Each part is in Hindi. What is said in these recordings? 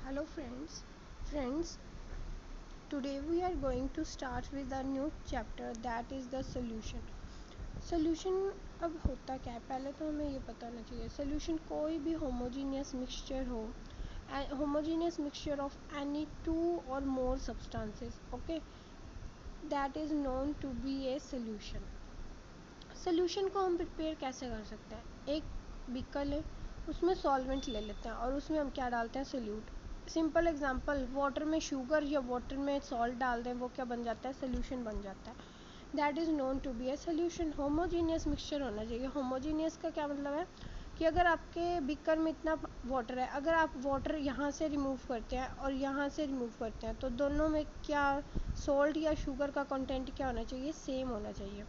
Hello friends, today we are going to start with a new chapter that is the solution. अब होता क्या है, पहले तो हमें ये पता होना चाहिए solution कोई भी homogeneous mixture हो, homogeneous mixture of any two or more substances, okay, that is known to be a solution को हम प्रिपेयर कैसे कर सकते हैं। एक बीकर ले, उसमें सॉल्वेंट ले लेते हैं और उसमें हम क्या डालते हैं, सोल्यूट। सिंपल एग्जांपल, वाटर में शुगर या वाटर में सॉल्ट डाल दें, वो क्या बन जाता है, सोल्यूशन बन जाता है। That is known to be a solution. Homogeneous mixture होना चाहिए। होमोजीनियस का क्या मतलब है कि अगर आपके बीकर में इतना वाटर है, अगर आप वाटर यहाँ से रिमूव करते हैं और यहाँ से रिमूव करते हैं तो दोनों में क्या सॉल्ट या शुगर का कंटेंट क्या होना चाहिए, सेम होना चाहिए।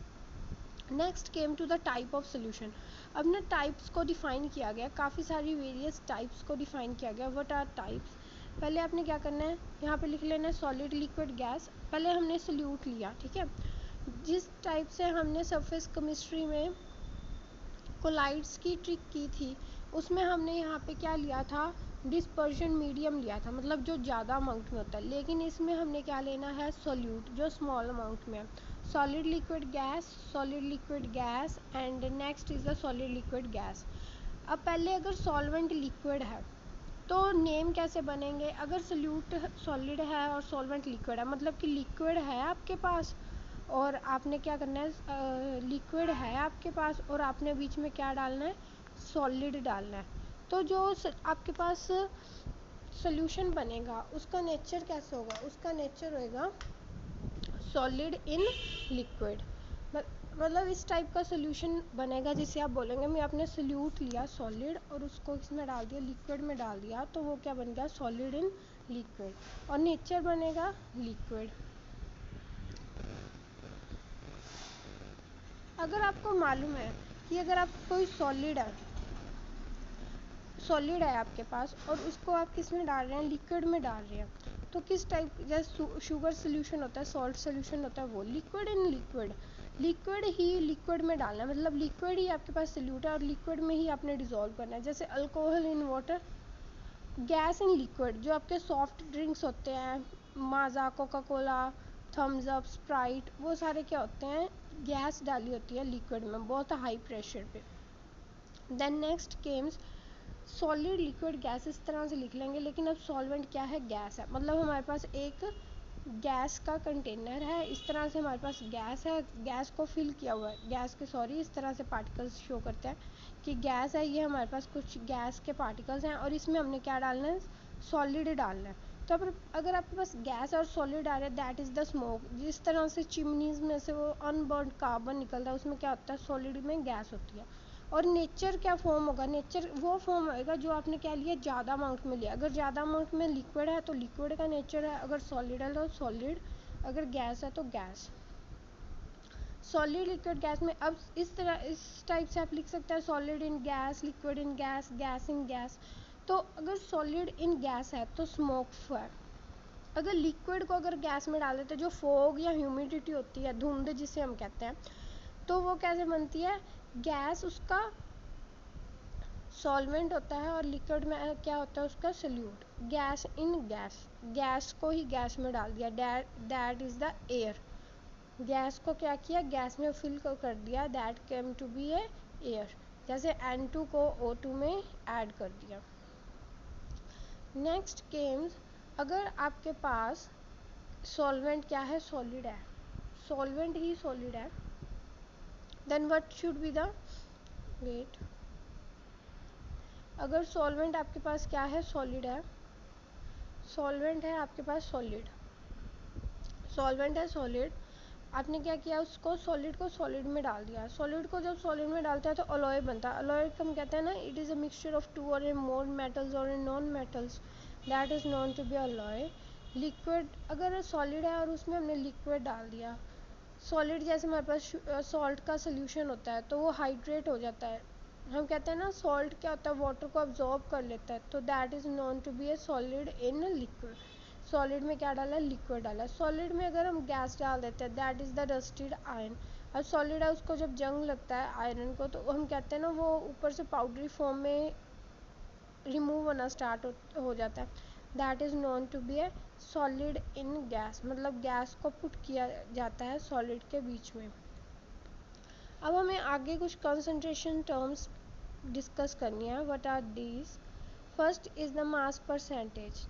Next came to the type of solution. अब ना टाइप्स को डिफ़ाइन किया गया, काफ़ी सारी वेरियस टाइप्स को डिफ़ाइन किया गया। What are types? पहले आपने क्या करना है, यहाँ पे लिख लेना है सॉलिड, लिक्विड, गैस। पहले हमने सोल्यूट लिया, ठीक है। जिस टाइप से हमने सरफेस केमिस्ट्री में कोलाइड्स की ट्रिक की थी, उसमें हमने यहाँ पे क्या लिया था, डिस्पर्शन मीडियम लिया था, मतलब जो ज़्यादा अमाउंट में होता है। लेकिन इसमें हमने क्या लेना है, सोल्यूट, जो स्मॉल अमाउंट में है। Solid liquid gas, solid liquid gas and next is the solid liquid gas. अब पहले अगर सॉल्वेंट लिक्विड है तो नेम कैसे बनेंगे, अगर सोल्यूट सॉलिड है और सॉल्वेंट लिक्विड है, मतलब कि लिक्विड है आपके पास और आपने क्या करना है, लिक्विड है आपके पास और आपने बीच में क्या डालना है, सॉलिड डालना है। तो जो आपके पास सोल्यूशन बनेगा उसका नेचर कैसे होगा, उसका नेचर होएगा सॉलिड इन लिक्विड। मतलब इस टाइप का सोल्यूशन बनेगा जिसे आप बोलेंगे मैं आपने सोल्यूट लिया सॉलिड और उसको इसमें डाल दिया, लिक्विड में डाल दिया, तो वो क्या बन गया, सॉलिड इन लिक्विड, और नेचर बनेगा लिक्विड। अगर आपको मालूम है कि अगर आप कोई सॉलिड है आपके पास और उसको आप किस में डाल रहे हैं, लिक्विड में डाल रहे हैं, तो किस टाइप, जैसे शुगर सोल्यूशन होता है, सॉल्ट सोल्यूशन होता है, वो liquid in liquid, liquid he liquid में डालना है, मतलब लिक्विड ही आपके पास सोल्यूट है और लिक्विड में ही आपने डिसॉल्व करना है। जैसे alcohol in water, gas in liquid, जो आपके सॉफ्ट ड्रिंक्स होते हैं, Maaza, Coca Cola, Thums Up, Sprite, वो सारे क्या होते हैं, गैस डाली होती है लिक्विड में बहुत हाई प्रेशर पे। Then next comes solid liquid gas, इस तरह से लिख लेंगे, लेकिन अब सॉल्वेंट क्या है, गैस है, मतलब हमारे पास एक गैस का कंटेनर है, इस तरह से हमारे पास गैस है, गैस को फिल किया हुआ है, गैस के इस तरह से पार्टिकल्स शो करते हैं कि गैस है, ये हमारे पास कुछ गैस के पार्टिकल्स हैं और इसमें हमने क्या डालना है, सॉलिड डालना है। तो अगर आपके पास गैस और सॉलिड आ रहा है, दैट इज़ द स्मोक। जिस तरह से चिमनीज़ में से वो अनबर्न कार्बन निकलता है, उसमें क्या होता है, सॉलिड में गैस होती है। और नेचर क्या फॉर्म होगा, नेचर वो फॉर्म होएगा जो आपने क्या लिया, ज़्यादा अमाउंट में लिया। अगर ज़्यादा अमाउंट में लिक्विड है तो लिक्विड का नेचर है, अगर सॉलिड है तो सॉलिड, अगर गैस है तो गैस। सॉलिड लिक्विड गैस में अब इस टाइप से आप लिख सकते हैं, solid in gas, liquid in gas, gas in gas. तो अगर सॉलिड इन गैस है तो स्मोक है। अगर लिक्विड को अगर गैस में डाल देते, जो फोग या ह्यूमिडिटी होती है, धुंध जिसे हम कहते हैं, तो वो कैसे बनती है, गैस उसका सॉल्वेंट होता है और लिक्विड में क्या होता है, उसका solute. Gas in gas, gas को ही गैस में डाल दिया, that is the air. Gas को क्या किया, गैस में फिल कर दिया, that came to be a air. जैसे N2 को O2 में ऐड कर दिया। नेक्स्ट केम्स, अगर आपके पास सॉल्वेंट क्या है, सॉलिड है, सॉल्वेंट ही सॉलिड है, then what should be the weight. अगर सॉल्वेंट आपके पास क्या है, सॉलिड है, सॉल्वेंट है आपके पास, सॉल्वेंट है सॉलिड, आपने क्या किया, उसको सॉलिड को सॉलिड में डाल दिया। सॉलिड को जब सॉलिड में डालता है तो अलॉय बनता है। अलॉय को हम कहते हैं ना, it is a mixture of two और मोर मेटल्स और non metals, that is known to be alloy. Liquid, अगर सॉलिड है और उसमें हमने लिक्विड डाल दिया, सॉलिड जैसे हमारे पास सॉल्ट का सोल्यूशन होता है तो वो हाइड्रेट हो जाता है। हम कहते हैं ना, सॉल्ट क्या होता है, वाटर को अब्जॉर्ब कर लेता है, तो that is known to be a solid in liquid. Solid में क्या डाला है, लिक्विड डाला है। सॉलिड में अगर हम गैस डाल देते हैं, that is the rusted iron. और सॉलिड है, उसको जब जंग लगता है आयरन को, तो हम कहते हैं ना, वो ऊपर से पाउडरी फॉर्म में रिमूव होना स्टार्ट हो जाता है। That is known to be a solid in gas, मतलब गैस को पुट किया जाता है सॉलिड के बीच में। अब हमें आगे कुछ कंसंट्रेशन टर्म्स डिस्कस करनी है। What are these? First is the mass percentage.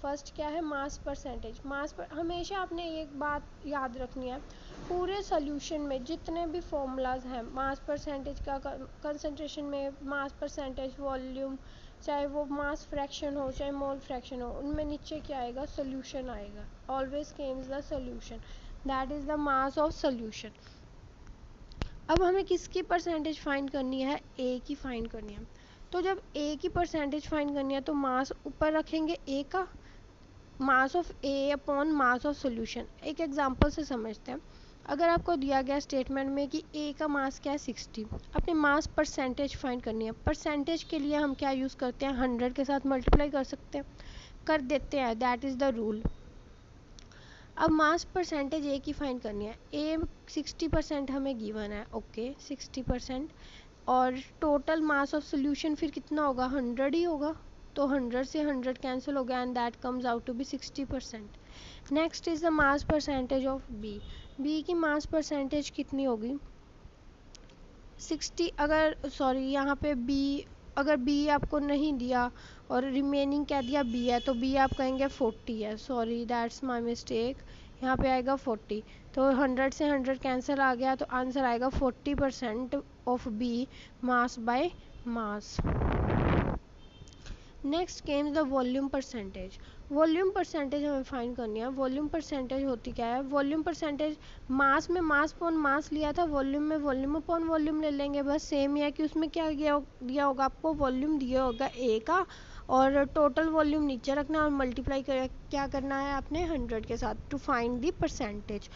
First क्या है? Mass percentage. हमेशा आपने एक बात याद रखनी है, पूरे सॉल्यूशन में जितने भी फॉर्मूलाज हैं मास परसेंटेज का, कंसंट्रेशन में मास परसेंटेज, वॉल्यूम, चाहे वो मास फ्रैक्शन हो चाहे मोल फ्रैक्शन हो, उनमें नीचे क्या आएगा? सोल्यूशन आएगा। Always Kemps the solution, that is the mass of solution. अब हमें किसकी परसेंटेज फाइंड करनी है? ए की फाइंड करनी है। तो जब ए की परसेंटेज फाइंड करनी है तो मास ऊपर रखेंगे ए का, mass of A upon mass of solution. एक एग्जांपल से समझते हैं। अगर आपको दिया गया स्टेटमेंट में कि ए का मास क्या है? 60, अपने मास परसेंटेज फाइंड करनी है। परसेंटेज के लिए हम क्या यूज़ करते हैं? 100 के साथ मल्टीप्लाई कर सकते हैं, कर देते हैं, दैट इज़ द रूल। अब मास परसेंटेज ए की फाइंड करनी है। ए 60% हमें गिवन है, ओके 60%, और टोटल मास ऑफ सोल्यूशन फिर कितना होगा? 100 ही होगा। तो 100 से 100 कैंसिल हो गया and that comes out to be 60%। Next is the mass percentage of B. B की मास परसेंटेज कितनी होगी? 60। अगर सॉरी यहाँ पे बी, अगर बी आपको नहीं दिया और रिमेनिंग कह दिया बी है, तो बी आप कहेंगे 40 है। सॉरी दैट्स माय मिस्टेक, यहाँ पे आएगा 40। तो 100 से 100 कैंसिल आ गया, तो आंसर आएगा 40% of B mass by mass. Next comes the volume percentage. Volume percentage हमें फाइंड करनी है। वॉल्यूम परसेंटेज होती क्या है? वॉल्यूम परसेंटेज, मास में मास अपॉन मास लिया था, वॉल्यूम में वॉल्यूम अपॉन वॉल्यूम ले लेंगे, बस सेम ही है कि उसमें क्या दिया होगा आपको? वॉल्यूम दिया होगा ए का, और टोटल वॉल्यूम नीचे रखना और मल्टीप्लाई क्या करना है आपने? 100 के साथ, टू फाइंड द परसेंटेज।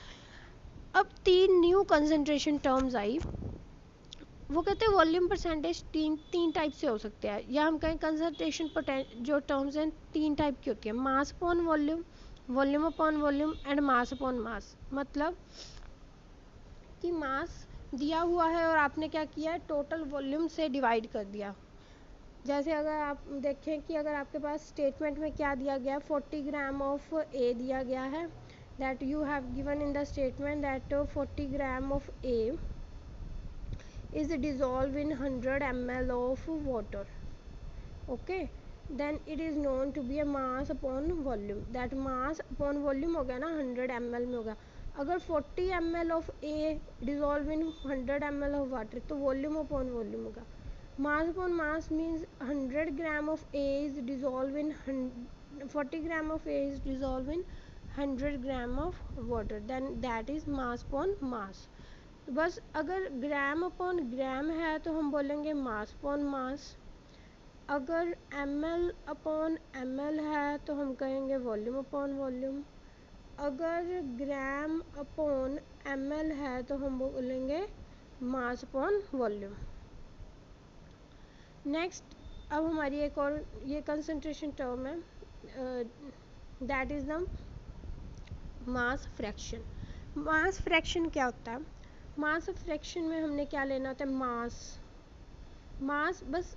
अब 3 न्यू कंसंट्रेशन टर्म्स आई। वो कहते हैं वॉल्यूम परसेंटेज तीन टाइप से हो सकते हैं, या हम कहें कंसंट्रेशन जो टर्म्स हैं 3 टाइप की होती है। Mass upon volume, volume upon volume and mass upon mass. मतलब कि मास दिया हुआ है और आपने क्या किया है? टोटल वॉल्यूम से डिवाइड कर दिया। जैसे अगर आप देखें कि अगर आपके पास स्टेटमेंट में क्या दिया गया? 40 ग्राम ऑफ ए दिया गया है, that you have given in the statement that 40 gram of A is dissolved in 100 ml of water, okay, then it is known to be a mass upon volume. that mass upon volume हो गया ना, 100 ml में होगा। अगर 40 ml of A dissolve in 100 ml of water, तो volume upon volume होगा। mass upon mass means 100 gram of A is dissolved in 40 gram of A is dissolved in 100 gram of water, then that is mass upon mass। बस अगर ग्राम अपॉन ग्राम है तो हम बोलेंगे मास अपॉन मास। अगर ml अपॉन ml है तो हम कहेंगे वॉल्यूम अपॉन वॉल्यूम। अगर ग्राम अपॉन ml है तो हम बोलेंगे मास अपॉन वॉल्यूम। नेक्स्ट, अब हमारी एक और ये कंसंट्रेशन टर्म है, that is the mass fraction. Mass fraction क्या होता है? मास फ्रैक्शन में हमने क्या लेना होता है? मास बस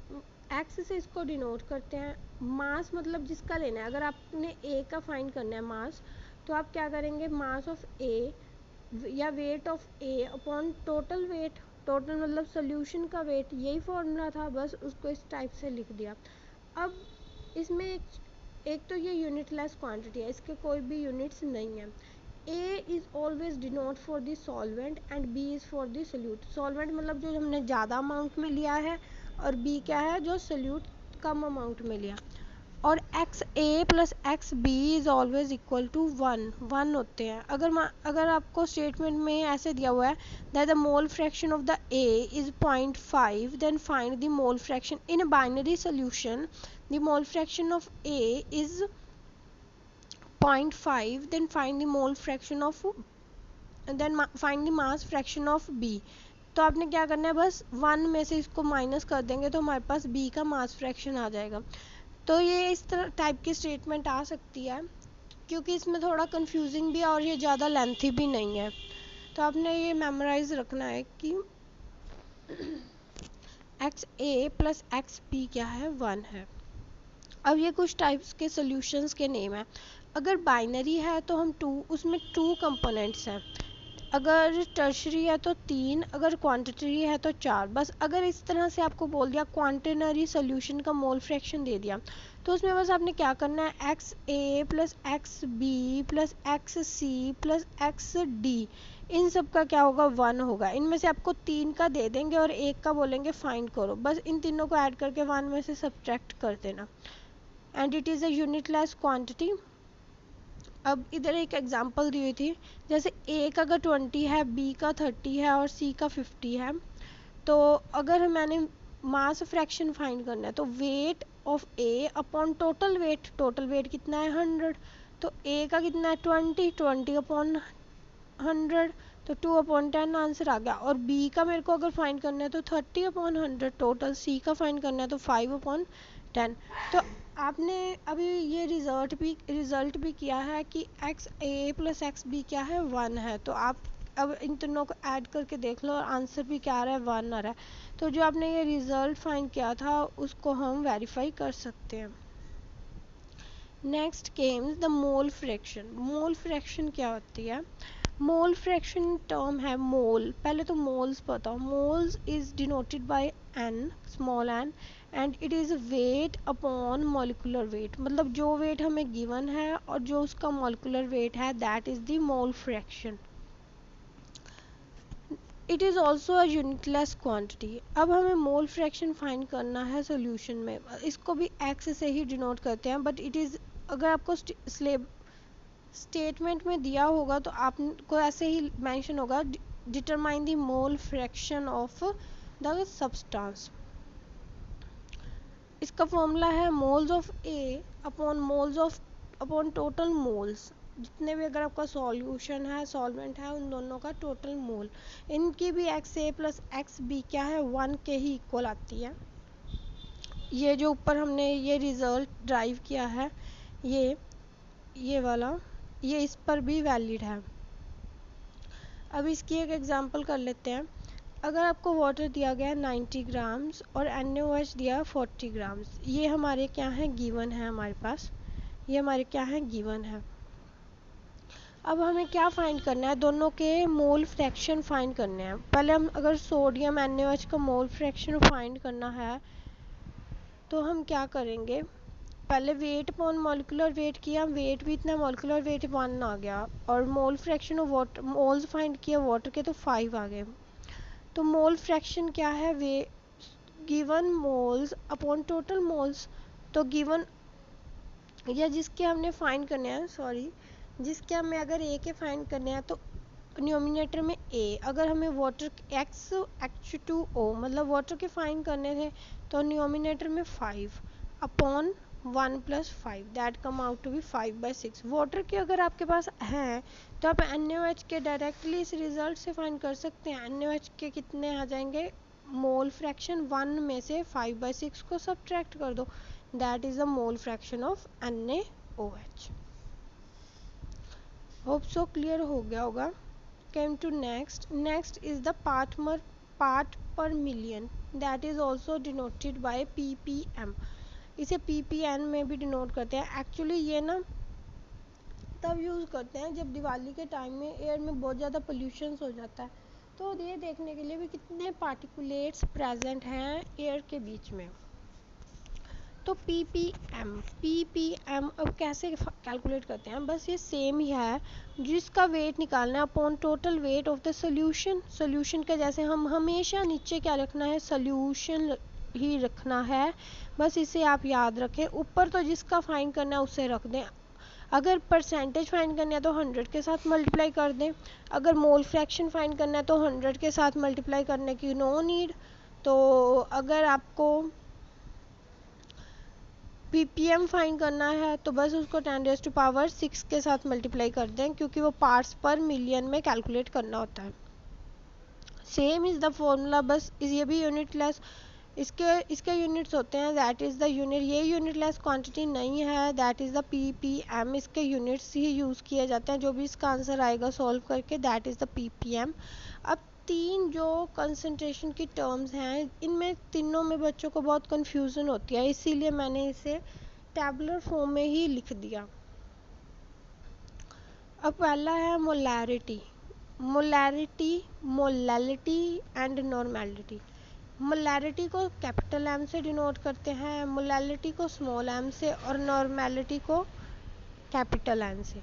एक्स से इसको डिनोट करते हैं। मास मतलब जिसका लेना है। अगर आपने ए का फाइंड करना है मास, तो आप क्या करेंगे? मास ऑफ ए या weight of A upon total weight. Total मतलब सोल्यूशन का वेट, यही फॉर्मूला था, बस उसको इस टाइप से लिख दिया। अब इसमें एक तो ये यूनिटलेस क्वांटिटी है, इसके कोई भी यूनिट्स नहीं है। A is always denote for the solvent and B is for the solute। solvent मतलब जो हमने ज़्यादा अमाउंट में लिया है, और B क्या है? जो solute कम अमाउंट में लिया। और XA प्लस XB is always equal to 1 होते हैं। अगर आपको स्टेटमेंट में ऐसे दिया हुआ है that the mole fraction of the A is 0.5, then find the mole fraction in a binary solution, the mole fraction of A is 0.5, then find the mole fraction of, then find the mass fraction of B। तो आपने क्या करना है? बस 1 में से इसको माइनस कर देंगे तो हमारे पास B का मास फ्रैक्शन आ जाएगा। तो ये इस तरह टाइप की स्टेटमेंट आ सकती है, क्योंकि इसमें थोड़ा कंफ्यूजिंग भी है और ये ज़्यादा लेंथी भी नहीं है। तो आपने ये मेमोराइज रखना है कि XA प्लस XB क्या है? 1 है। अब ये कुछ टाइप्स के सॉल्यूशंस के नेम हैं। अगर बाइनरी है तो हम उसमें 2 कंपोनेंट्स हैं, अगर टर्शरी है तो 3, अगर क्वांटिटरी है तो 4। बस अगर इस तरह से आपको बोल दिया क्वांटिनरी सोल्यूशन का मोल फ्रैक्शन दे दिया, तो उसमें बस आपने क्या करना है, x a plus x b plus x c plus x d, इन सब का क्या होगा, 1 होगा। इनमें से आपको 3 का दे देंगे और 1 का बोलेंगे फाइंड करो, बस इन तीनों को ऐड करके 1 में से सब्ट्रैक्ट कर देना, and it is a unitless quantity. अब इधर एक एग्जांपल दी हुई थी, जैसे ए का अगर 20 है, बी का 30 है और सी का 50 है, तो अगर मैंने मास फ्रैक्शन फाइंड करना है तो weight of A upon total weight कितना है, 100, तो ए का कितना है, 20 अपॉन 100, तो 2/10 आंसर आ गया। और बी का मेरे को अगर फाइंड करना है तो 30/100 टोटल, सी का फाइंड करना है तो 5/10। तो आपने अभी ये रिजल्ट भी किया है कि x a plus x B क्या है, 1 है। तो आप अब इन तीनों को ऐड करके देख लो और आंसर भी क्या आ रहा है, 1 आ रहा है। तो जो आपने ये रिजल्ट फाइंड किया था उसको हम वेरीफाई कर सकते हैं। Next comes the mole fraction. Mole fraction क्या होती है, मोल फ्रैक्शन टर्म है मोल, पहले तो मोल्स पता हो, moles is denoted by n, small n, and it is weight upon molecular weight, मतलब जो वेट हमें गिवन है और जो उसका मॉलिकुलर वेट है, that is the mole fraction. It is also a unitless quantity. अब हमें मोल फ्रैक्शन फाइंड करना है सोल्यूशन में, इसको भी एक्स से ही डिनोट करते हैं, बट इट इज़, अगर आपको स्टेटमेंट में दिया होगा तो आपको ऐसे ही मेंशन होगा, determine the mole fraction of the substance. इसका फॉर्मूला है moles of A upon moles of upon total moles, जितने भी अगर आपका सॉल्यूशन है, सॉल्वेंट है, उन दोनों का टोटल मोल, इनकी भी x a plus x B क्या है, 1 के ही इक्वल आती है। ये जो ऊपर हमने ये रिजल्ट ड्राइव किया है, ये वाला, ये इस पर भी वैलिड है। अब इसकी एक एग्जांपल कर लेते हैं। अगर आपको वाटर दिया गया है 90 ग्राम्स और NaOH दिया 40 ग्राम्स, ये हमारे क्या है, गिवन है हमारे पास, ये हमारे क्या है, गिवन है। अब हमें क्या फाइंड करना है, दोनों के मोल फ्रैक्शन फाइंड करने हैं। पहले हम अगर सोडियम NaOH का मोल फ्रैक्शन फाइंड करना है तो हम क्या करेंगे, पहले वेट अपॉन मॉलिकुलर वेट किया, वेट भी इतना, मॉलिकुलर वेट 1 आ गया, और मोल fraction of water, moles find किया वाटर के तो 5 आ गए। तो मोल फ्रैक्शन क्या है, we given moles upon total moles, तो गिवन या जिसके हमने फाइंड करने हैं, जिसके हमें अगर ए के फाइंड करने हैं तो न्यूमिनेटर में ए, अगर हमें वाटर H2O मतलब वाटर के फाइंड करने थे तो न्यूमिनेटर में 5 upon 1 + 5, that come out to be 5/6। Water के अगर आपके पास हैं तो आप NaOH के डायरेक्टली इस रिजल्ट से फाइंड कर सकते हैं। NaOH के कितने आ जाएंगे, मोल फ्रैक्शन 1 में से 5/6 को सब्ट्रैक्ट कर दो, that is the mole fraction of NaOH। Hope so clear हो गया होगा। Came to next is the part per million, that is also denoted by ppm। इसे ppm में भी डिनोट करते हैं। एक्चुअली ये ना तब यूज़ करते हैं जब दिवाली के टाइम में एयर में बहुत ज़्यादा पोल्यूशन हो जाता है, तो ये देखने के लिए भी कितने पार्टिकुलेट्स प्रेजेंट हैं एयर के बीच में। तो ppm अब कैसे कैलकुलेट करते हैं, बस ये सेम ही है, जिसका वेट निकालना है upon total weight of the solution का, जैसे हम हमेशा नीचे क्या रखना है, सोल्यूशन ही रखना है, बस इसे आप याद रखें। ऊपर तो जिसका फाइंड करना है उसे रख दें, अगर परसेंटेज फाइंड करना है तो 100 के साथ मल्टीप्लाई कर दें, अगर मोल फ्रैक्शन फाइंड करना है तो 100 के साथ मल्टीप्लाई करने की नो नीड। तो अगर आपको ppm फाइंड करना है तो बस उसको 10⁻⁶ के साथ मल्टीप्लाई कर दें, क्योंकि वो पार्ट्स पर मिलियन में कैलकुलेट करना होता है। सेम इज़ द फॉर्मूला, बस ये भी यूनिटलेस, इसके यूनिट्स होते हैं, दैट इज़ द यूनिट, ये यूनिटलेस क्वांटिटी नहीं है, दैट इज़ द ppm, इसके यूनिट्स ही यूज़ किए जाते हैं, जो भी इसका आंसर आएगा सॉल्व करके, दैट इज़ द ppm। अब 3 जो कंसंट्रेशन की टर्म्स हैं, इनमें तीनों में बच्चों को बहुत कन्फ्यूज़न होती है, इसीलिए मैंने इसे टैबुलर फॉर्म में ही लिख दिया। अब पहला है molarity. Molality and normality. Molarity को कैपिटल एम से डिनोट करते हैं, मोलैलिटी को स्मॉल एम से, और नॉर्मैलिटी को कैपिटल एन से।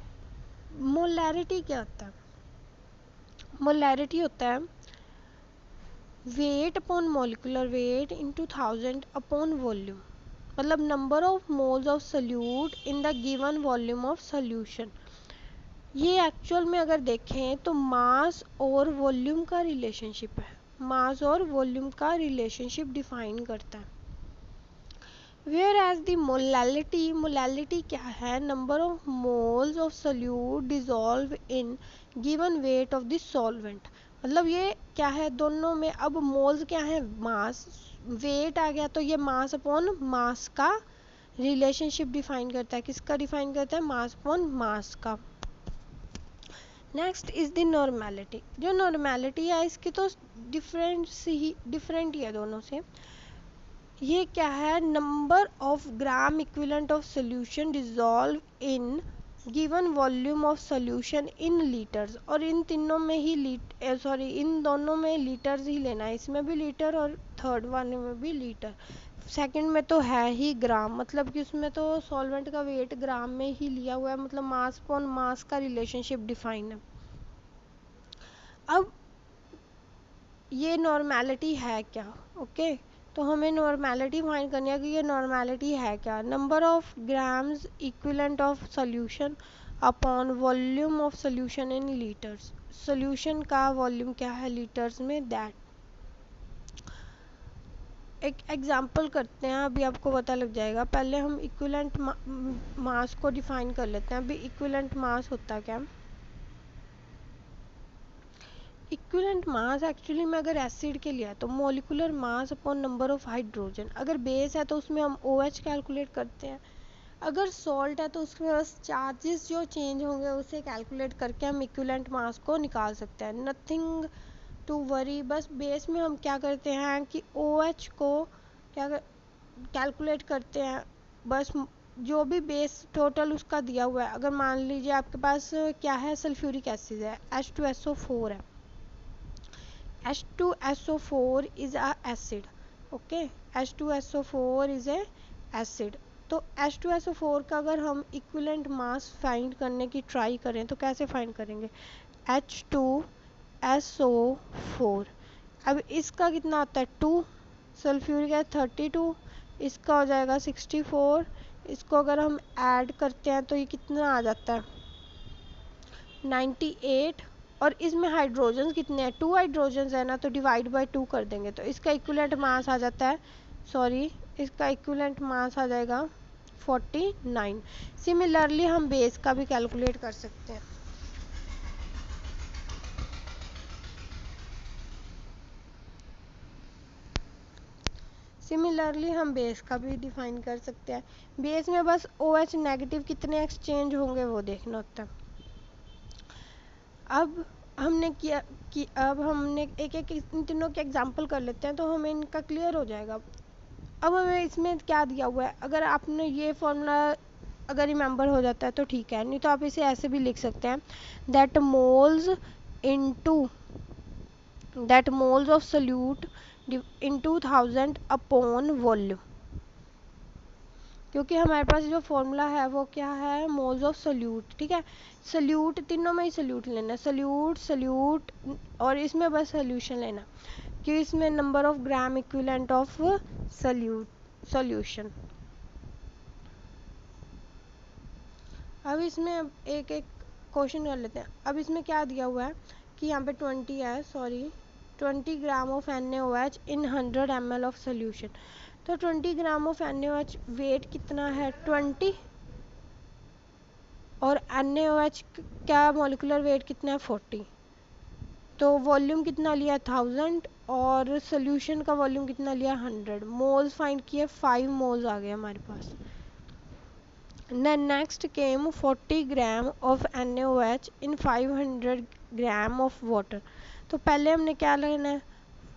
मोलैरिटी क्या होता है? मोलैरिटी होता है weight upon molecular weight into 1000 upon volume, मतलब number of moles of solute in the given volume of solution. ये एक्चुअल में अगर देखें तो मास और वॉल्यूम का रिलेशनशिप है, मास और वॉल्यूम का रिलेशनशिप डिफाइन करता है। वेयर एज द मोलैलिटी क्या है? Number of moles of solute dissolve in given weight of the solvent. मतलब ये क्या है दोनों में? अब मोल्स क्या है? मास। वेट आ गया तो ये मास अपॉन मास का रिलेशनशिप डिफाइन करता है। किसका डिफाइन करता है? मास अपॉन मास का। Next is the normality. जो नॉर्मैलिटी है इसकी तो डिफरेंट ही है दोनों से। ये क्या है? Number of gram equivalent of solution dissolve in given volume of solution in litres. और इन तीनों में ही इन दोनों में लीटर्स ही लेना है, इसमें भी लीटर और थर्ड वाले में भी लीटर। सेकंड में तो है ही ग्राम, मतलब कि उसमें तो सॉल्वेंट का वेट ग्राम में ही लिया हुआ है, मतलब मास अपॉन मास का रिलेशनशिप डिफाइन है। अब ये नॉर्मैलिटी है क्या? ओके, तो हमें नॉर्मैलिटी फाइंड करनी है कि ये नॉर्मैलिटी है क्या। Number of grams equivalent of solution upon volume of solution in litres. Solution का वॉल्यूम क्या है लीटर्स में? दैट। एक एग्जांपल करते हैं, अभी आपको पता लग जाएगा। पहले हम इक्विवेलेंट मास को डिफाइन कर लेते हैं। अभी इक्विवेलेंट मास होता क्या? इक्विवेलेंट मास एक्चुअली में अगर एसिड के लिए है तो molecular mass upon number of hydrogen. अगर बेस है तो उसमें हम OH कैलकुलेट करते हैं। अगर सॉल्ट है तो उसमें बस चार्जेस जो चेंज होंगे उसे कैलकुलेट करके हम इक्विवेलेंट मास को निकाल सकते हैं। Nothing to worry. बस बेस में हम क्या करते हैं कि OH को क्या कैलकुलेट करते हैं। बस जो भी बेस टोटल उसका दिया हुआ है, अगर मान लीजिए आपके पास क्या है, सल्फ्यूरिक एसिड है, H2SO4 है। H2SO4 is a acid. Okay, H2SO4 is a acid. तो H2SO4 का अगर हम इक्विवेलेंट मास फाइंड करने की ट्राई करें तो कैसे फाइंड करेंगे? H2SO4। अब इसका कितना आता है? 2। सल्फ्यूरिक है 32, इसका हो जाएगा 64। इसको अगर हम ऐड करते हैं तो ये कितना आ जाता है? 98। और इसमें हाइड्रोजन कितने हैं? 2 हाइड्रोजन है ना, तो डिवाइड बाय 2 कर देंगे तो इसका इक्विवेलेंट मास आ जाता है, इसका इक्विवेलेंट मास आ जाएगा 49। सिमिलरली हम बेस का भी कैलकुलेट कर सकते हैं। सिमिलरली हम बेस का भी डिफाइन कर सकते हैं। बेस में बस OH नेगेटिव कितने एक्सचेंज होंगे वो देखना होता है। अब हमने किया कि अब हमने एक एक इन तीनों के एग्जांपल कर लेते हैं तो हमें इनका क्लियर हो जाएगा। अब हमें इसमें क्या दिया हुआ है, अगर आपने ये फॉर्मूला अगर रिमेंबर हो जाता है तो ठीक है, नहीं तो आप इसे ऐसे भी लिख सकते हैं that moles of solute into 1000 upon volume. क्योंकि हमारे पास जो फॉर्मूला है वो क्या है? Moles of solute. ठीक है, सोल्यूट तीनों में ही सोल्यूट लेना, सोल्यूट और इसमें बस सोल्यूशन लेना, कि इसमें number of gram equivalent of solution. अब इसमें एक एक क्वेश्चन कर लेते हैं। अब इसमें क्या दिया हुआ है कि यहाँ पे 20 ग्राम of NaOH in 100 ml of solution. तो 20 ग्राम ऑफ NaOH वेट कितना है? 20। और NaOH क्या मॉलिक्यूलर वेट कितना है? 40। तो वॉल्यूम कितना लिया? 1000। और सोल्यूशन का वॉल्यूम कितना लिया? 100। मोल्स फाइंड किए, 5 मोल्स आ गए हमारे पास। Next came 40 gram of NaOH in 500 gram of water. तो पहले हमने क्या लेना है?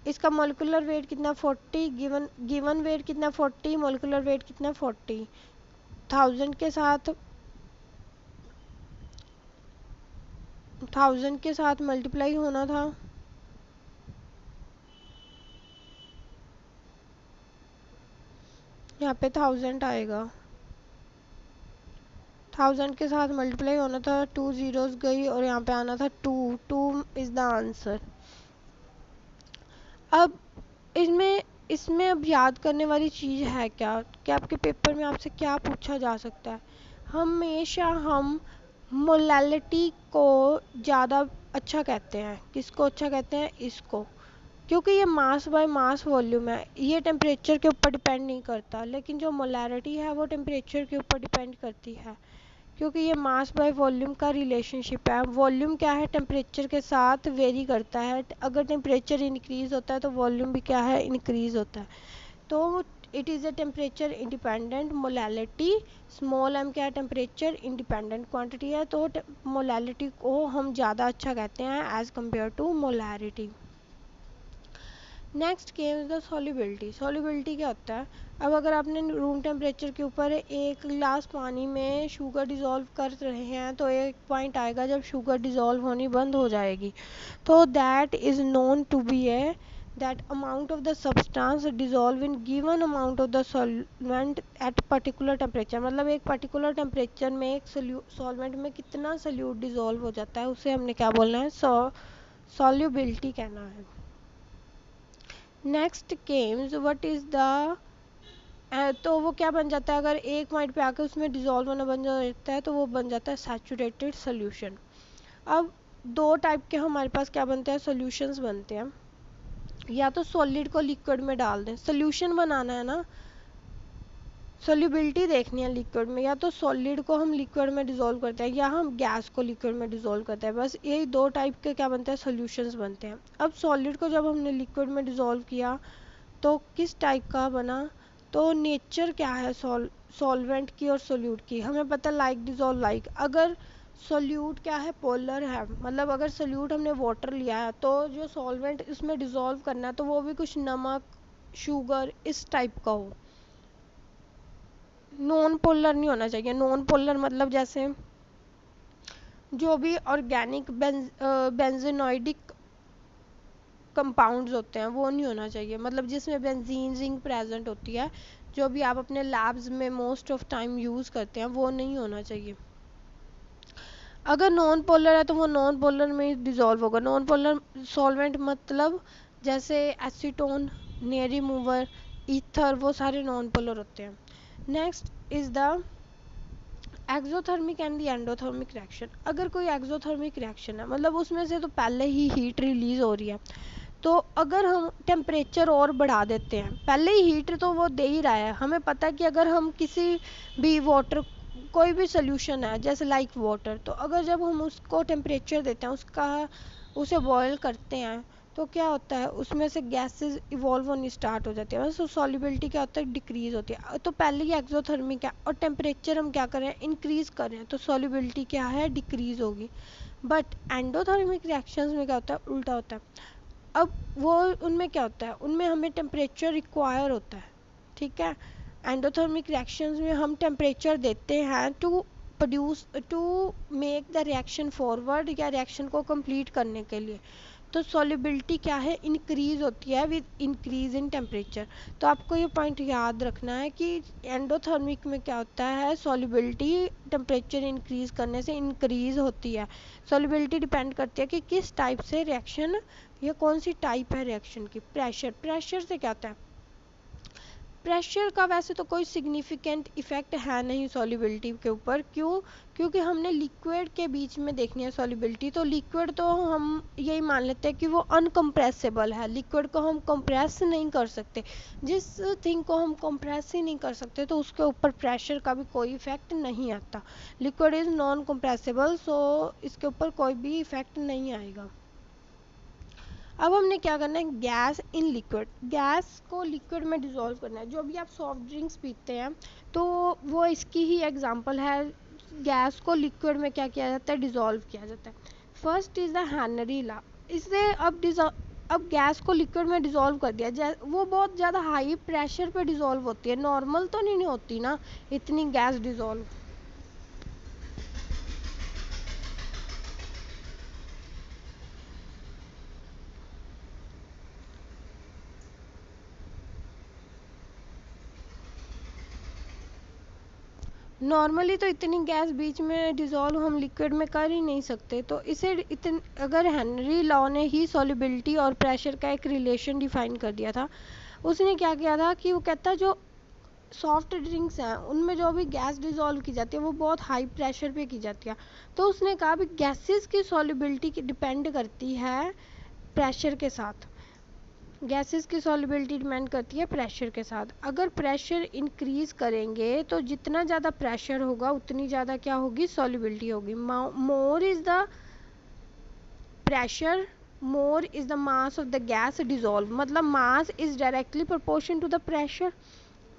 इसका मॉलिक्यूलर वेट कितना? 40। गिवन वेट कितना? 40। मॉलिक्यूलर वेट कितना? 40। 1000 के साथ मल्टीप्लाई होना था, यहाँ पे 1000 आएगा, 1000 के साथ मल्टीप्लाई होना था, 2 ज़ीरोज़ गई और यहाँ पे आना था 2 इज़ द आंसर। अब इसमें अब याद करने वाली चीज़ है क्या कि आपके पेपर में आपसे क्या पूछा जा सकता है। हमेशा हम मोलैलिटी को ज़्यादा अच्छा कहते हैं। किसको अच्छा कहते हैं? इसको, क्योंकि ये मास बाय मास वॉल्यूम है, ये टेम्परेचर के ऊपर डिपेंड नहीं करता। लेकिन जो मोलैलिटी है वो टेम्परेचर के ऊपर डिपेंड करती है, क्योंकि ये मास बाय वॉल्यूम का रिलेशनशिप है। वॉल्यूम क्या है? टेम्परेचर के साथ वेरी करता है। अगर टेम्परेचर इंक्रीज़ होता है तो वॉल्यूम भी क्या है? इंक्रीज़ होता है। तो it is a temperature independent molality. Small m क्या है? टेम्परेचर इंडिपेंडेंट क्वांटिटी है, तो मोलैलिटी को हम ज़्यादा अच्छा कहते हैं as compared to molarity. Next came is the solubility. Solubility क्या होता है? अब अगर आपने रूम टेम्परेचर के ऊपर 1 गिलास पानी में शुगर डिज़ोल्व कर रहे हैं तो एक पॉइंट आएगा जब शुगर डिज़ोल्व होनी बंद हो जाएगी। तो that is known to be a that amount of the substance dissolve in given amount of the solvent at particular temperature। मतलब एक पर्टिकुलर टेम्परेचर में एक सॉल्वेंट में कितना सल्यूट डिज़ोल्व हो जाता है, उसे हमने क्या बोलना है? सॉल्युबिलिटी कहना है। Next Kemps what is the, तो वो क्या बन जाता है? अगर एक पॉइंट पे आकर उसमें डिज़ोल्व होना बन जाता है तो वो बन जाता है सैचुरेटेड सोल्यूशन। अब दो टाइप के हमारे पास क्या बनते हैं? सॉल्यूशंस बनते हैं। या तो सॉलिड को लिक्विड में डाल दें, सोल्यूशन बनाना है ना, सॉल्युबिलिटी देखनी है लिक्विड में, या तो सॉलिड को हम लिक्विड में डिज़ोल्व करते हैं या हम गैस को लिक्विड में डिज़ोल्व करते हैं। बस यही दो टाइप के क्या बनते हैं? सॉल्यूशंस बनते हैं। अब सॉलिड को जब हमने लिक्विड में डिज़ोल्व किया तो किस टाइप का बना? तो नेचर क्या है सॉल्वेंट की और सोल्यूट की? हमें पता लाइक डिज़ोल्व लाइक। अगर सोल्यूट क्या है? पोलर है, मतलब अगर सोल्यूट हमने वाटर लिया है तो जो सॉल्वेंट इसमें डिज़ोल्व करना है तो वो भी कुछ नमक, शुगर इस टाइप का हो। नॉन पोलर नहीं होना चाहिए। नॉन पोलर मतलब जैसे जो भी ऑर्गेनिक बेंजीनोइडिक कंपाउंड्स होते हैं वो नहीं होना चाहिए, मतलब जिसमें बेंजीन जिंक प्रेजेंट होती है, जो भी आप अपने लैब्स में मोस्ट ऑफ टाइम यूज़ करते हैं वो नहीं होना चाहिए। अगर नॉन पोलर है तो वो नॉन पोलर में डिज़ोल्व होगा। नॉन पोलर सॉल्वेंट मतलब जैसे एसीटोन, नेयर रिमूवर, ईथर, वो सारे नॉन पोलर होते हैं। Next is the exothermic and the endothermic reaction. अगर कोई एक्सोथर्मिक रिएक्शन है मतलब उसमें से तो पहले ही हीट रिलीज़ हो रही है, तो अगर हम टेम्परेचर और बढ़ा देते हैं, पहले ही हीट तो वो दे ही रहा है, हमें पता है कि अगर हम किसी भी वाटर, कोई भी सोल्यूशन है जैसे लाइक वाटर, तो अगर जब हम उसको टेम्परेचर देते हैं, उसे बॉयल करते हैं तो क्या होता है? उसमें से गैसेस इवॉल्व होनी स्टार्ट हो जाती है, तो सॉल्युबिलिटी क्या होता है? डिक्रीज होती है। तो पहले ही एक्सोथर्मिक है और टेम्परेचर हम क्या कर रहे हैं? इंक्रीज कर रहे हैं, तो सॉल्युबिलिटी क्या है? डिक्रीज होगी। बट एंडोथर्मिक रिएक्शंस में क्या होता है? उल्टा होता है। अब वो उनमें क्या होता है? उनमें हमें टेम्परेचर रिक्वायर होता है, ठीक है। एंडोथर्मिक रिएक्शंस में हम टेम्परेचर देते हैं to make the reaction forward, या रिएक्शन को कंप्लीट करने के लिए। तो सॉल्युबिलिटी क्या है? इंक्रीज होती है विद इंक्रीज इन टेम्परेचर। तो आपको ये पॉइंट याद रखना है कि एंडोथर्मिक में क्या होता है? सॉल्युबिलिटी टेम्परेचर इंक्रीज करने से इंक्रीज होती है। सॉल्युबिलिटी डिपेंड करती है कि किस टाइप से रिएक्शन, ये कौन सी टाइप है रिएक्शन की। प्रेशर से क्या होता है? प्रेशर का वैसे तो कोई सिग्निफिकेंट इफेक्ट है नहीं सॉल्युबिलिटी के ऊपर। क्यों? क्योंकि हमने लिक्विड के बीच में देखनी है सॉल्युबिलिटी, तो लिक्विड तो हम यही मान लेते हैं कि वो अनकम्प्रेसिबल है। लिक्विड को हम कंप्रेस नहीं कर सकते, जिस थिंग को हम कंप्रेस ही नहीं कर सकते तो उसके ऊपर प्रेशर का भी कोई इफेक्ट नहीं आता। लिक्विड इज़ नॉन कंप्रेसिबल, सो इसके ऊपर कोई भी इफेक्ट नहीं आएगा। अब हमने क्या करना है? गैस इन लिक्विड, गैस को लिक्विड में डिज़ोल्व करना है। जो भी आप सॉफ्ट ड्रिंक्स पीते हैं तो वो इसकी ही एग्जांपल है। गैस को लिक्विड में क्या किया जाता है? डिज़ोल्व किया जाता है। First is the Henry law. इससे अब गैस को लिक्विड में डिज़ोल्व कर दिया, वो बहुत ज़्यादा हाई प्रेशर पे डिज़ोल्व होती है, नॉर्मल तो नहीं होती ना इतनी गैस डिज़ोल्व। नॉर्मली तो इतनी गैस बीच में डिज़ोल्व हम लिक्विड में कर ही नहीं सकते। तो इसे अगर हेनरी लॉ ने ही सॉल्युबिलिटी और प्रेशर का एक रिलेशन डिफाइन कर दिया था। उसने क्या किया था कि वो कहता जो सॉफ्ट ड्रिंक्स हैं उनमें जो भी गैस डिज़ोल्व की जाती है वो बहुत हाई प्रेशर पे की जाती है। तो उसने कहा भी गैसेस की सॉल्युबिलिटी डिपेंड करती है प्रेशर के साथ, गैसेस की सॉल्युबिलिटी डिपेंड करती है प्रेशर के साथ। अगर प्रेशर इंक्रीज करेंगे तो जितना ज़्यादा प्रेशर होगा उतनी ज़्यादा क्या होगी, सॉल्युबिलिटी होगी। More is the pressure more is the mass of the gas dissolve, मतलब mass is directly proportion to the pressure,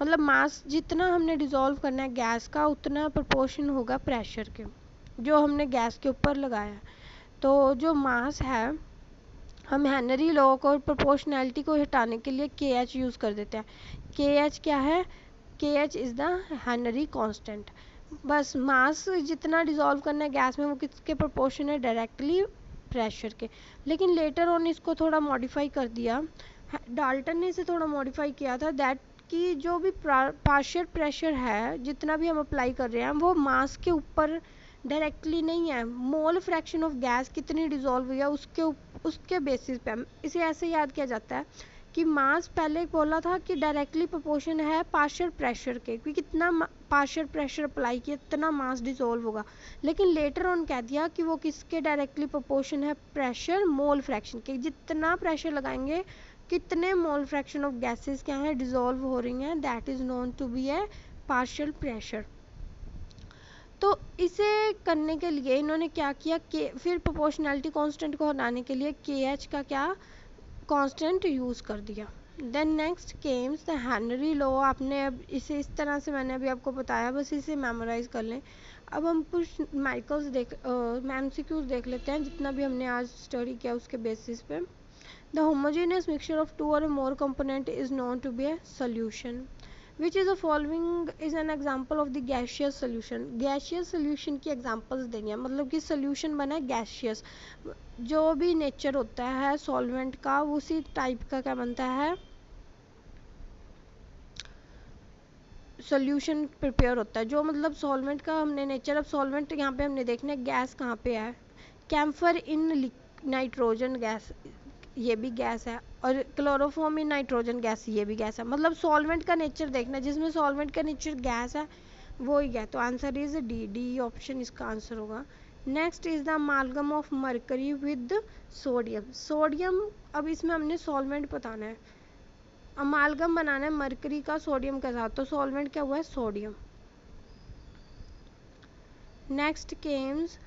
मतलब मास जितना हमने डिज़ोल्व करना है गैस का उतना प्रोपोर्शन होगा प्रेशर के जो हमने गैस के ऊपर लगाया है। तो जो मास है हम हेनरी लॉ को प्रोपोर्शनैलिटी को हटाने के लिए के एच यूज़ कर देते हैं। के एच क्या है, के H is the Henry constant. बस मास जितना डिज़ोल्व करना है गैस में वो किसके प्रोपोर्शन है, डायरेक्टली प्रेशर के। लेकिन लेटर ऑन इसको थोड़ा मॉडिफाई कर दिया, डाल्टन ने इसे थोड़ा मॉडिफाई किया था दैट कि जो भी पार्शियल प्रेशर है जितना भी हम अप्लाई कर रहे हैं वो मास के ऊपर डायरेक्टली नहीं है, मोल फ्रैक्शन ऑफ गैस कितनी डिज़ोल्व हुई है उसके बेसिस पे। इसे ऐसे याद किया जाता है कि मास पहले बोला था कि डायरेक्टली प्रोपोर्शन है पार्शियल प्रेशर के, क्योंकि कितना पार्शियल प्रेशर अप्लाई किया इतना मास डिज़ोल्व होगा। लेकिन लेटर ऑन कह दिया कि वो किसके डायरेक्टली प्रोपोर्शन है, प्रेशर मोल फ्रैक्शन के, जितना प्रेशर लगाएंगे कितने मोल फ्रैक्शन ऑफ गैसेस क्या है डिज़ोल्व हो रही हैं, that is known to be a partial pressure. तो इसे करने के लिए इन्होंने क्या किया कि फिर प्रोपोर्शनैलिटी कांस्टेंट को हटाने के लिए के एच का क्या कांस्टेंट यूज़ कर दिया। Then next comes the Henry law. आपने अब इसे इस तरह से मैंने अभी आपको बताया, बस इसे मेमोराइज कर लें। अब हम कुछ माइकल्स एमसीक्यूज देख लेते हैं जितना भी हमने आज स्टडी किया उसके बेसिस पे। The homogeneous mixture of two और more component is known to be a solution. Which is the following is an example of the gaseous solution। gaseous solution की examples देनी है, मतलब कि solution बना है gaseous, जो भी नेचर होता है सॉल्वेंट का उसी टाइप का क्या बनता है, सोल्यूशन प्रिपेयर होता है। जो मतलब सॉल्वेंट का हमने नेचर, अब सॉल्वेंट यहाँ पे हमने देखना है गैस कहाँ पे है, कैम्फर इन नाइट्रोजन गैस ये भी गैस है, और क्लोरोफॉर्म इन नाइट्रोजन गैस ये भी गैस है। मतलब सॉल्वेंट का नेचर देखना, जिसमें सॉल्वेंट का नेचर गैस है वो ही है। तो answer is D, D option इसका आंसर होगा। Next is the अमालगम of mercury with sodium. Sodium, अब इसमें हमने सॉल्वेंट बताना है, अमालगम बनाना है मरकरी का सोडियम के साथ, तो सॉल्वेंट क्या हुआ है, sodium. Next Kemps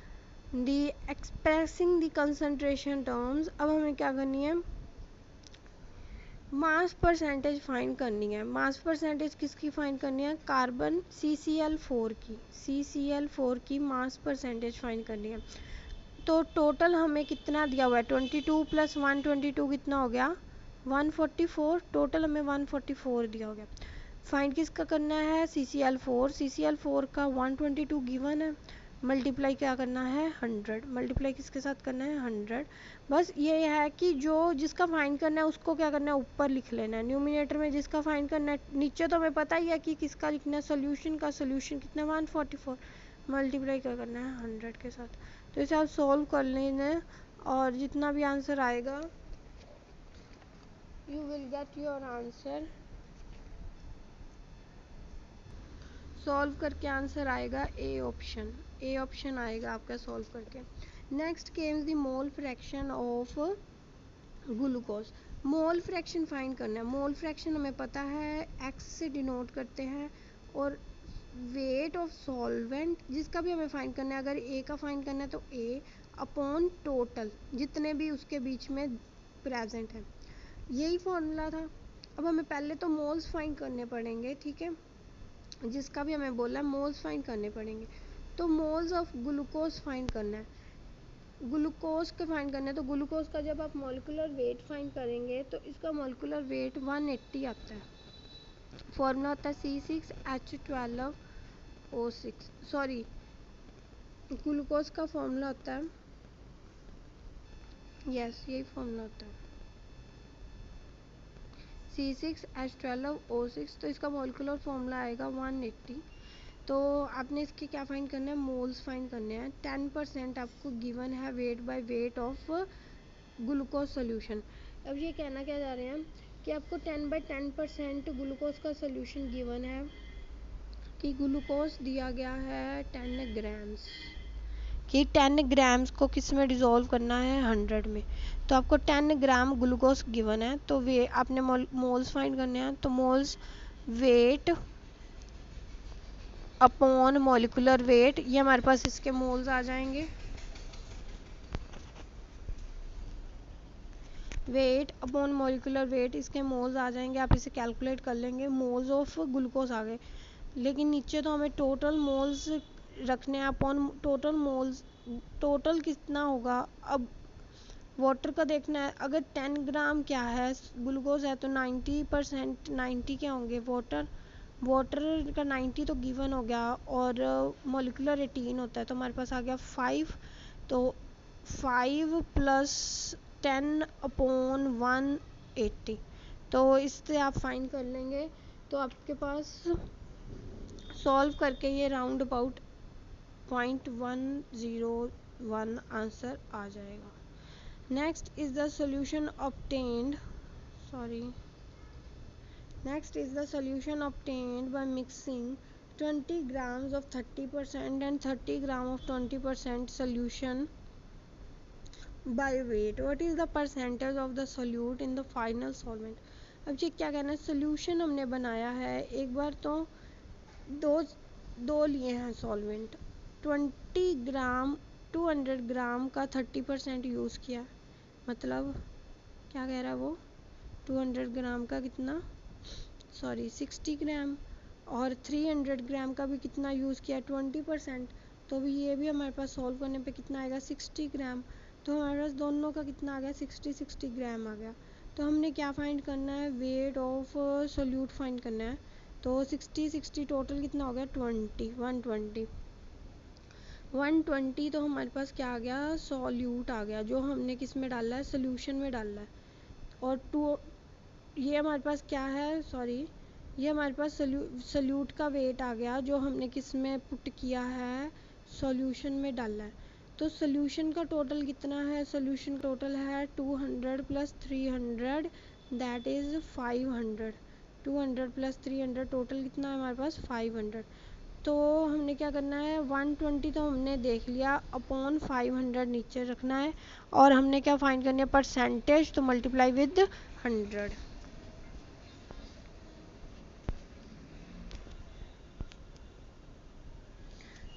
the expressing the concentration terms. अब हमें क्या करनी है, मास परसेंटेज फाइंड करनी है। मास परसेंटेज किसकी फाइंड करनी है, कार्बन CCl4 की, CCl4 की मास परसेंटेज फाइंड करनी है। तो टोटल हमें कितना दिया हुआ है, 22 + 122 कितना हो गया, 144। टोटल हमें 144 दिया हो गया। फाइंड किसका करना है, CCl4। CCl4 का 122 गिवन है, मल्टीप्लाई क्या करना है, 100। मल्टीप्लाई किसके साथ करना है, 100। बस ये है कि जो जिसका फाइंड करना है उसको क्या करना है, ऊपर लिख लेना है न्यूमिनेटर में, जिसका फाइंड करना है नीचे तो हमें पता ही है कि किसका लिखना है, सोल्यूशन का। सोल्यूशन कितना, 144, मल्टीप्लाई क्या करना है 100 के साथ। तो इसे आप सॉल्व कर लेना और जितना भी आंसर आएगा you will get your answer. Solve करके आंसर आएगा ए ऑप्शन, ए ऑप्शन आएगा आपका सॉल्व करके। Next comes the mole fraction of glucose. Mole fraction find करना है। मोल फ्रैक्शन हमें पता है एक्स से डिनोट करते हैं, और वेट ऑफ सॉल्वेंट जिसका भी हमें फाइंड करना है, अगर ए का फाइंड करना है तो ए अपॉन टोटल जितने भी उसके बीच में प्रेजेंट है, यही फॉर्मूला था। अब हमें पहले तो मोल्स फाइंड करने पड़ेंगे, ठीक है, जिसका भी हमें बोला है मोल्स फाइंड करने पड़ेंगे। तो मोल्स ऑफ ग्लूकोज फाइंड करना है। ग्लूकोज के फाइंड करना है, तो ग्लूकोज का जब आप मॉलिक्यूलर वेट फाइंड करेंगे तो इसका मॉलिक्यूलर वेट 180 आता है। फॉर्मूला होता है C6H12O6, सॉरी ग्लूकोज का फॉर्मूला होता है, यस यही फॉर्मूला होता है C6H12O6। तो इसका मॉलिक्यूलर फॉर्मूला आएगा 180। तो आपने इसके क्या फाइंड करना है, मोल्स फाइंड करने हैं। 10% आपको गिवन है weight by weight of glucose solution. अब ये कहना क्या जा रहे हैं कि आपको 10/10% ग्लूकोज का सोल्यूशन गिवन है, कि ग्लूकोज दिया गया है 10 ग्राम्स, कि 10 ग्राम्स को किस में डिज़ोल्व करना है, 100 में। तो आपको 10 ग्राम ग्लूकोज गिवन है, तो वे आपने मोल्स फाइंड करने हैं। तो moles wait upon molecular wait, ये हमारे पास इसके मोल्स आ जाएंगे। वेट अपॉन मॉलिक्यूलर वेट, इसके मोल्स आ जाएंगे। आप इसे कैलकुलेट कर लेंगे, मोल्स ऑफ ग्लूकोज आ गए। लेकिन नीचे तो हमें टोटल मोल्स रखने हैं अपॉन टोटल मोल्स। टोटल कितना होगा, अब वाटर का देखना है। अगर 10 ग्राम क्या है, ग्लूकोज है, तो 90%, 90 क्या होंगे, वाटर। वाटर का 90 तो गिवन हो गया, और मॉलिक्यूलर 18 होता है, तो हमारे पास आ गया 5। तो 5 + 10 अपॉन 180, तो इससे आप फाइंड कर लेंगे। तो आपके पास सॉल्व करके ये राउंड अबाउट 0.101 आंसर आ जाएगा। Next is the solution obtained, Next is the solution obtained by mixing 20 grams of 30% and 30 gram of 20% solution by weight. What is the percentage of the solute in the final solvent? अब ये क्या कहना है, सोल्यूशन हमने बनाया है एक बार, तो दो लिए हैं सॉल्वेंट। 20 ग्राम 200 ग्राम का 30% यूज़ किया, मतलब क्या कह रहा है वो, 200 ग्राम का कितना, 60 ग्राम, और 300 ग्राम का भी कितना यूज़ किया, 20%। तो भी ये भी हमारे पास सॉल्व करने पे कितना आएगा, 60 ग्राम। तो हमारे पास दोनों का कितना आ गया, 60 ग्राम आ गया। तो हमने क्या फाइंड करना है, वेट ऑफ सोल्यूट फाइंड करना है। तो 60 टोटल कितना हो गया, 120। तो हमारे पास क्या आ गया, सॉल्यूट आ गया, जो हमने किस में डाला है, सोल्यूशन में डाला है। और ये हमारे पास क्या है, ये हमारे पास सोल्यूट का वेट आ गया, जो हमने किस में पुट किया है, सॉल्यूशन में डाला है। तो सोल्यूशन का टोटल कितना है, सोल्यूशन टोटल है 200 + 300, दैट इज़ 500। 200 + 300 टोटल कितना है हमारे पास, 500। तो हमने क्या करना है, 120 तो हमने देख लिया, अपॉन 500 नीचे रखना है। और हमने क्या फाइंड करनी है, परसेंटेज, तो मल्टीप्लाई विद 100।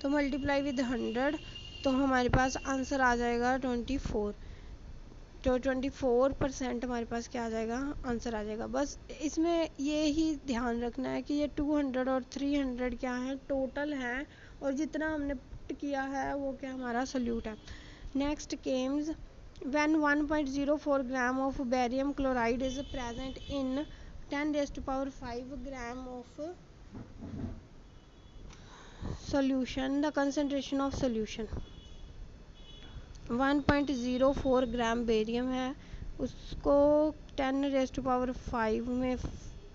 तो मल्टीप्लाई विद 100, तो हमारे पास आंसर आ जाएगा 24। तो 24% हमारे पास क्या आ जाएगा, आंसर आ जाएगा। बस इसमें ये ही ध्यान रखना है कि ये 200 और 300 क्या है, टोटल है, और जितना हमने पुट किया है वो क्या हमारा सोल्यूट है। Next Kemps when 1.04 gram of barium chloride is present in 10⁵ gram of solution, the concentration of solution 1.04 gram barium है, उसको 10⁵ में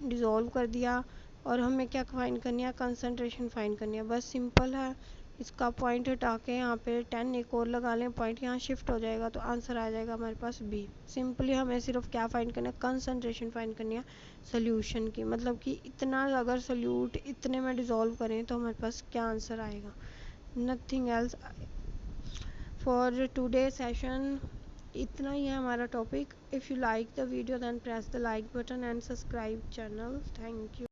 डिज़ोल्व कर दिया, और हमें क्या फाइंड करनी है, कंसनट्रेशन फाइंड करनी है। बस सिंपल है, इसका पॉइंट हटा के यहाँ पे 10 एक और लगा लें, पॉइंट यहाँ शिफ्ट हो जाएगा, तो आंसर आ जाएगा हमारे पास बी। सिंपली हमें सिर्फ क्या फाइंड करना है, कंसनट्रेशन फाइंड करनी है सोल्यूशन की, मतलब कि इतना अगर सोल्यूट इतने में डिज़ोल्व करें तो हमारे पास क्या आंसर आएगा, nothing else. For today session इतना ही है हमारा topic. If you like the video then press the like button and subscribe channel. Thank you.